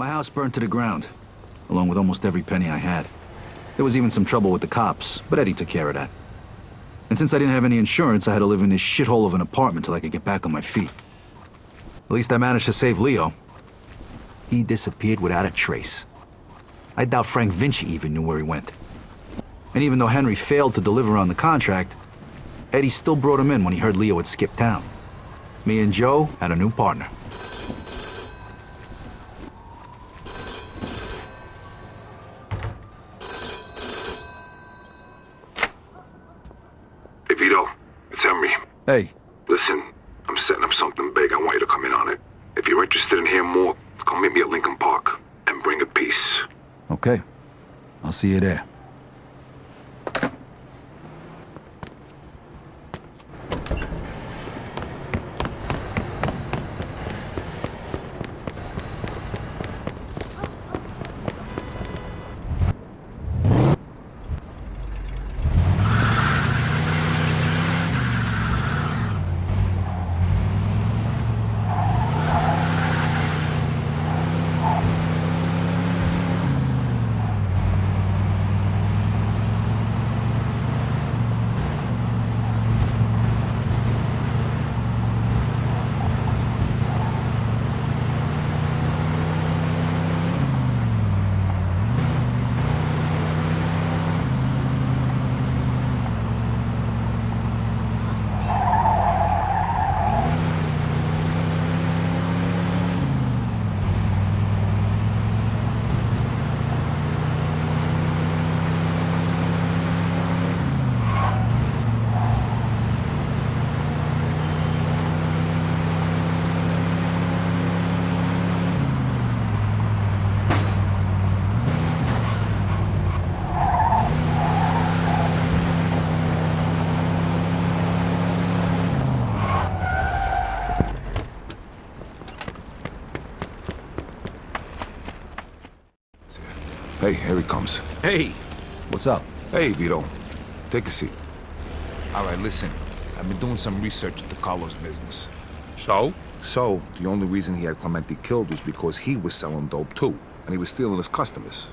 My house burned to the ground, along with almost every penny I had. There was even some trouble with the cops, but Eddie took care of that. And since I didn't have any insurance, I had to live in this shithole of an apartment till I could get back on my feet. At least I managed to save Leo. He disappeared without a trace. I doubt Frank Vinci even knew where he went. And even though Henry failed to deliver on the contract, Eddie still brought him in when he heard Leo had skipped town. Me and Joe had a new partner. Hey, Vito. It's Henry. Hey. Listen, I'm setting up something big. I want you to come in on it. If you're interested in hearing more, come meet me at Lincoln Park and bring a piece. Okay. I'll see you there. Hey, here he comes. Hey! What's up? Hey, Vito. Take a seat. All right, listen. I've been doing some research into Carlos' business. So? So, the only reason he had Clemente killed was because he was selling dope too, and he was stealing his customers.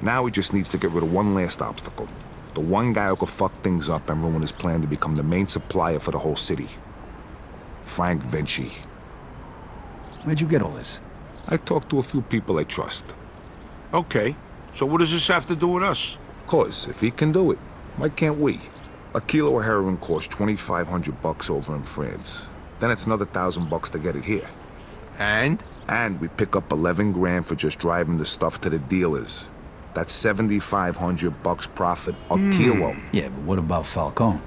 Now he just needs to get rid of one last obstacle. The one guy who could fuck things up and ruin his plan to become the main supplier for the whole city. Frank Vinci. Where'd you get all this? I talked to a few people I trust. Okay, so what does this have to do with us? 'Cause if he can do it, why can't we? A kilo of heroin costs $2,500 over in France. Then it's another $1,000 to get it here. And? And we pick up 11 grand for just driving the stuff to the dealers. That's $7,500 profit a kilo. Yeah, but what about Falcone?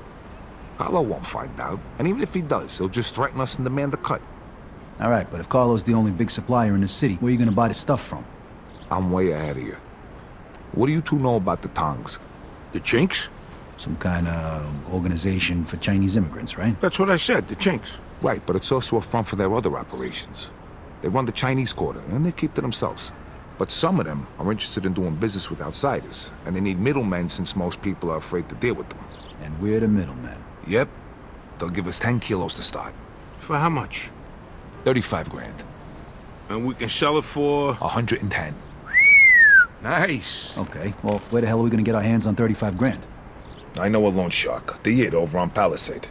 Paolo won't find out. And even if he does, he'll just threaten us and demand a cut. All right, but if Carlo's the only big supplier in the city, where are you gonna buy the stuff from? I'm way ahead of you. What do you two know about the Tongs? The Chinks? Some kind of organization for Chinese immigrants, right? That's what I said, the Chinks. Right, but it's also a front for their other operations. They run the Chinese quarter, and they keep to themselves. But some of them are interested in doing business with outsiders, and they need middlemen since most people are afraid to deal with them. And we're the middlemen. Yep. They'll give us 10 kilos to start. For how much? 35 grand. And we can sell it for... 110. Nice. Okay, well, where the hell are we gonna get our hands on 35 grand? I know a loan shark. The Yid over on Palisade.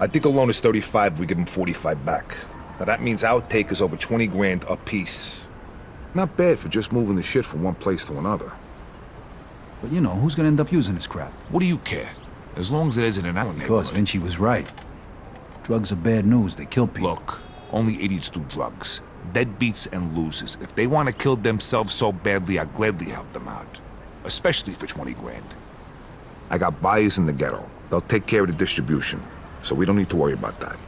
I think a loan is 35 if we give him 45 back. Now that means our take is over 20 grand a piece. Not bad for just moving the shit from one place to another. But you know, who's gonna end up using this crap? What do you care? As long as it isn't in our neighborhood. Because Vinci was right. Drugs are bad news, they kill people. Look, only idiots do drugs. Deadbeats and losers. If they want to kill themselves so badly, I'd gladly help them out. Especially for 20 grand. I got buyers in the ghetto. They'll take care of the distribution. So we don't need to worry about that.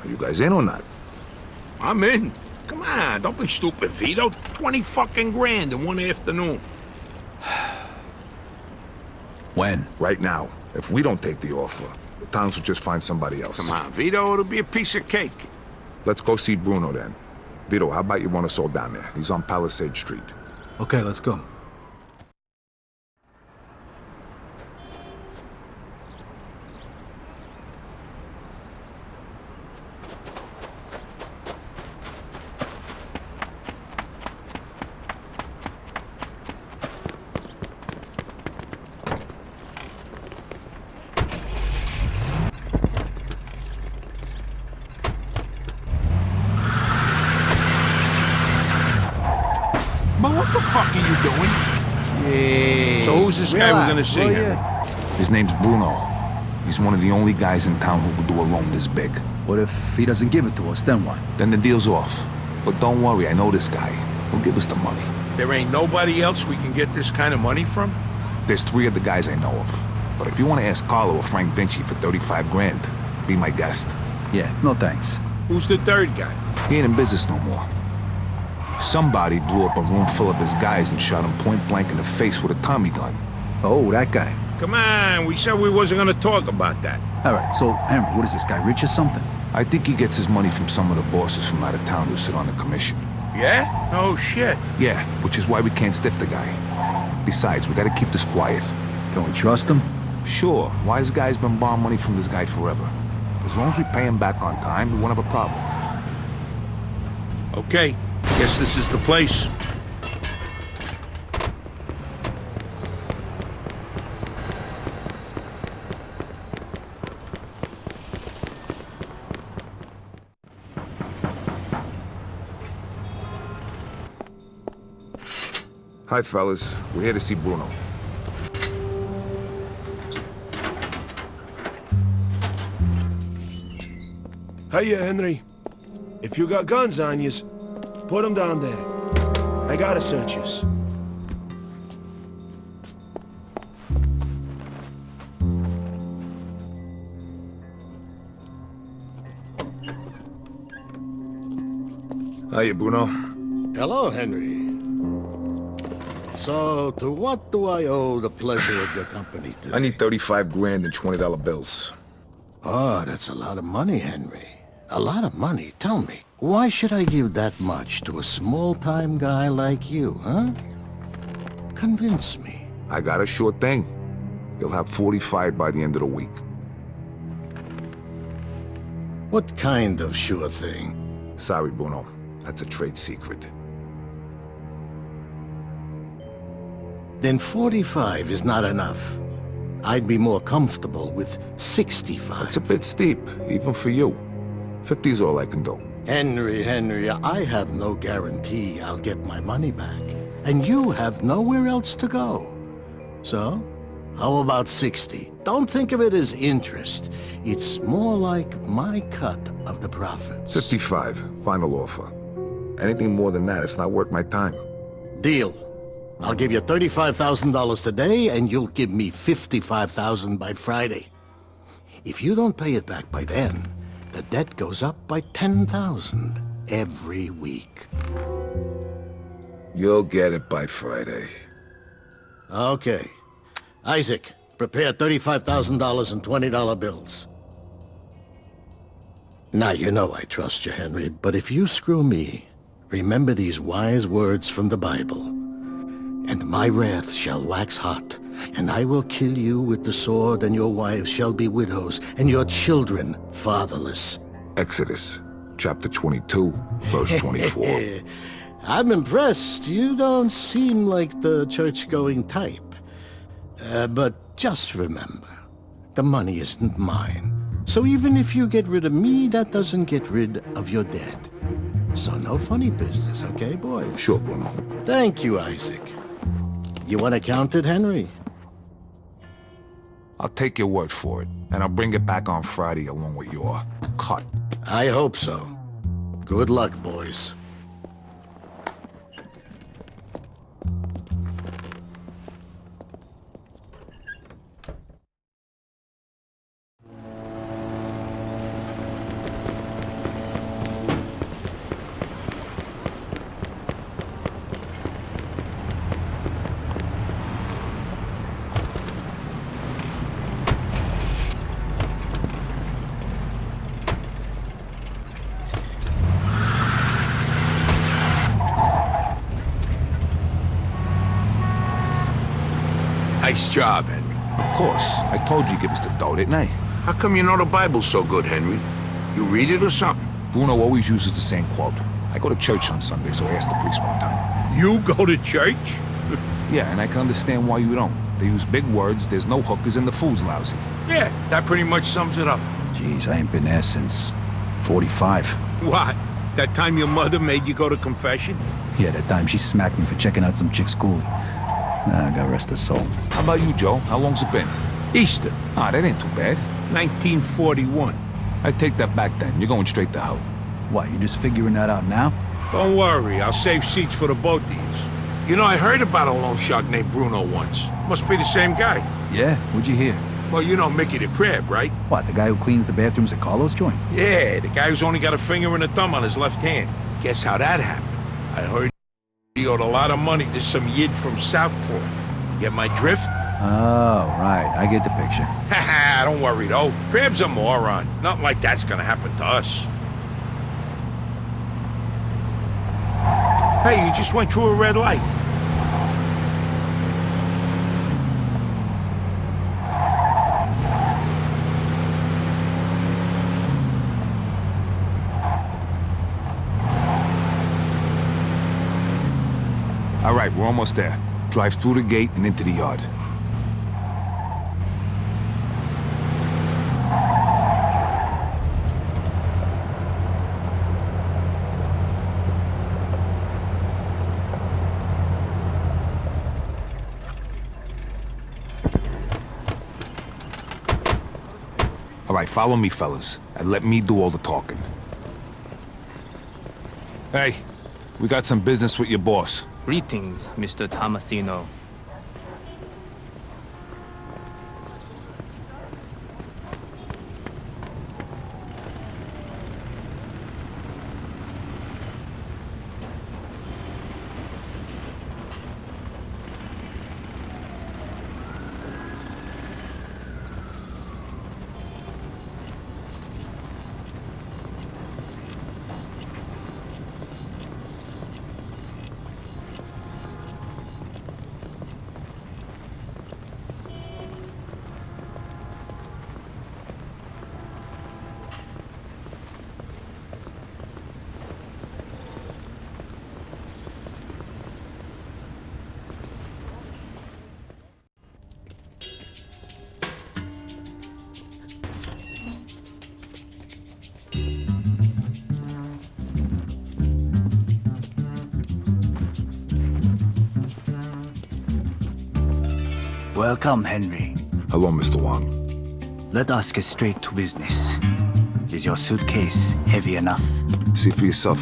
Are you guys in or not? I'm in. Come on, don't be stupid, Vito. 20 fucking grand in one afternoon. When? Right now. If we don't take the offer, the Tongs will just find somebody else. Come on, Vito, it'll be a piece of cake. Let's go see Bruno then. Vito, how about you run us all down there? He's on Palisade Street. Okay, let's go. what the fuck are you doing? Hey, So who's this guy we're gonna see, will Henry? ya? His name's Bruno. He's one of the only guys in town who would do a loan this big. What if he doesn't give it to us, then what? Then the deal's off. But don't worry, I know this guy. He'll give us the money. There ain't nobody else we can get this kind of money from? There's 3 of the guys I know of. But if you want to ask Carlo or Frank Vinci for 35 grand, be my guest. Yeah, no thanks. Who's the third guy? He ain't in business no more. Somebody blew up a room full of his guys and shot him point blank in the face with a Tommy gun. Oh, that guy. Come on, we said we wasn't gonna talk about that. All right, so, Henry, what is this guy, rich or something? I think he gets his money from some of the bosses from out of town who sit on the commission. Yeah? Oh, shit. Yeah, which is why we can't stiff the guy. Besides, we gotta keep this quiet. Can we trust him? Sure, wise guy's been borrowing money from this guy forever. As long as we pay him back on time, we won't have a problem. Okay, guess this is the place. Hi, fellas. We're here to see Bruno. Hiya, Henry. If you got guns on yous, put them down there. I gotta search yous. Hiya, Bruno. Hello, Henry. So, to what do I owe the pleasure of your company today? I need 35 grand in $20 bills. Oh, that's a lot of money, Henry. A lot of money. Tell me, why should I give that much to a small-time guy like you, huh? Convince me. I got a sure thing. You'll have 45 by the end of the week. What kind of sure thing? Sorry, Bruno. That's a trade secret. Then 45 is not enough. I'd be more comfortable with 65. It's a bit steep, even for you. 50's all I can do. Henry, I have no guarantee I'll get my money back. And you have nowhere else to go. So, how about 60? Don't think of it as interest. It's more like my cut of the profits. 55, final offer. Anything more than that, it's not worth my time. Deal. I'll give you $35,000 today, and you'll give me $55,000 by Friday. If you don't pay it back by then, the debt goes up by $10,000 every week. You'll get it by Friday. Okay. Isaac, prepare $35,000 in $20 bills. Now, you know I trust you, Henry, but if you screw me, remember these wise words from the Bible. And my wrath shall wax hot, and I will kill you with the sword, and your wives shall be widows, and your children fatherless. Exodus, chapter 22, verse 24. I'm impressed. You don't seem like the church-going type. But just remember, the money isn't mine. So even if you get rid of me, that doesn't get rid of your debt. So no funny business, okay, boys? Sure, Bruno. Thank you, Isaac. You want to count it, Henry? I'll take your word for it, and I'll bring it back on Friday along with your cut. I hope so. Good luck, boys. Nice job, Henry. Of course. I told you give us the dough, didn't I? How come you know the Bible so good, Henry? You read it or something? Bruno always uses the same quote. I go to church on Sunday, so I asked the priest one time. You go to church? Yeah, and I can understand why you don't. They use big words, there's no hookers, and the food's lousy. Yeah, that pretty much sums it up. Jeez, I ain't been there since 45. What? That time your mother made you go to confession? Yeah, that time she smacked me for checking out some chick's coolie. God rest her soul. How about you, Joe? How long's it been? Easter, Ah, that ain't too bad. 1941. I take that back then. You're going straight to hell. What, you just figuring that out now? Don't worry, I'll save seats for the both of yous. You know, I heard about a loan shark named Bruno once. Must be the same guy. Yeah? What'd you hear? Well, you know Mickey the Crab, right? What, the guy who cleans the bathrooms at Carlos' joint? Yeah, the guy who's only got a finger and a thumb on his left hand. Guess how that happened? I heard he owed a lot of money to some yid from Southport. You get my drift? Oh, right. I get the picture. Haha, don't worry though. Crab's a moron. Nothing like that's gonna happen to us. Hey, you just went through a red light. All right, we're almost there. Drive through the gate and into the yard. All right, follow me, fellas, and let me do all the talking. Hey, we got some business with your boss. Greetings, Mr. Tomasino. Welcome, Henry. Hello, Mr. Wang. Let us get straight to business. Is your suitcase heavy enough? See for yourself.